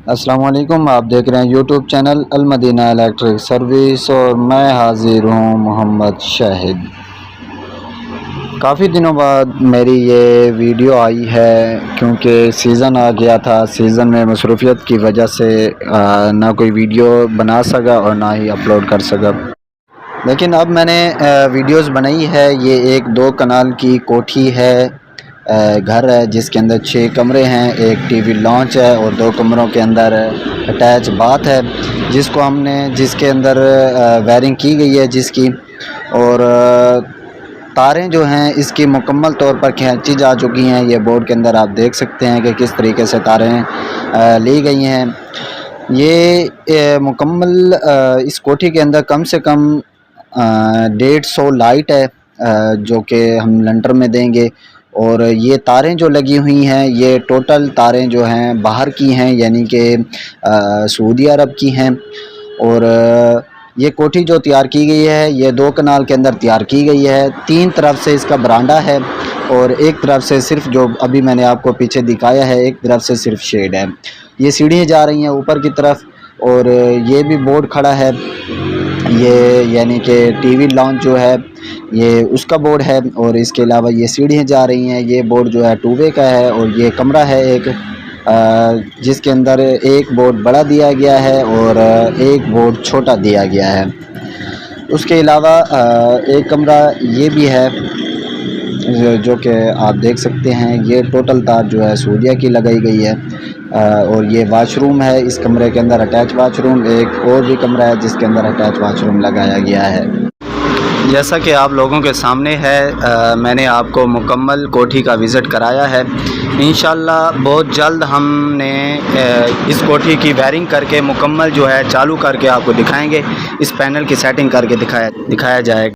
अस्सलाम वालेकुम। आप देख रहे हैं यूट्यूब चैनल अल मदीना इलेक्ट्रिक सर्विस और मैं हाज़िर हूँ मोहम्मद शाहिद। काफ़ी दिनों बाद मेरी ये वीडियो आई है क्योंकि सीज़न आ गया था। सीज़न में मसरूफ़ियत की वजह से ना कोई वीडियो बना सका और ना ही अपलोड कर सका। लेकिन अब मैंने वीडियोस बनाई है। ये एक 2 कनाल की कोठी है, घर है जिसके अंदर 6 कमरे हैं, एक टीवी लॉन्च है और 2 कमरों के अंदर अटैच बाथ है जिसके अंदर वायरिंग की गई है जिसकी। और तारें जो हैं इसकी मुकम्मल तौर पर खींची जा चुकी हैं। ये बोर्ड के अंदर आप देख सकते हैं कि किस तरीके से तारें ली गई हैं। ये मुकम्मल इस कोठी के अंदर कम से कम 150 लाइट है जो कि हम लंटर में देंगे। और ये तारें जो लगी हुई हैं ये टोटल तारें जो हैं बाहर की हैं, यानी कि सऊदी अरब की हैं। और ये कोठी जो तैयार की गई है ये 2 कनाल के अंदर तैयार की गई है। 3 तरफ से इसका बरांडा है और एक तरफ से सिर्फ जो अभी मैंने आपको पीछे दिखाया है, एक तरफ से सिर्फ शेड है। ये सीढ़ियाँ जा रही हैं ऊपर की तरफ और ये भी बोर्ड खड़ा है। ये यानी कि टीवी लॉन्च जो है ये उसका बोर्ड है और इसके अलावा ये सीढ़ियाँ जा रही हैं। ये बोर्ड जो है 2 वे का है और ये कमरा है एक जिसके अंदर एक बोर्ड बड़ा दिया गया है और एक बोर्ड छोटा दिया गया है। उसके अलावा एक कमरा ये भी है जो कि आप देख सकते हैं। ये टोटल तार जो है सऊदीया की लगाई गई है। और ये वाशरूम है, इस कमरे के अंदर अटैच वाशरूम। एक और भी कमरा है जिसके अंदर अटैच वाशरूम लगाया गया है। जैसा कि आप लोगों के सामने है, मैंने आपको मुकम्मल कोठी का विज़िट कराया है। इंशाल्लाह बहुत जल्द हमने इस कोठी की वायरिंग करके मुकम्मल जो है चालू करके आपको दिखाएंगे। इस पैनल की सेटिंग करके दिखाया जाएगा।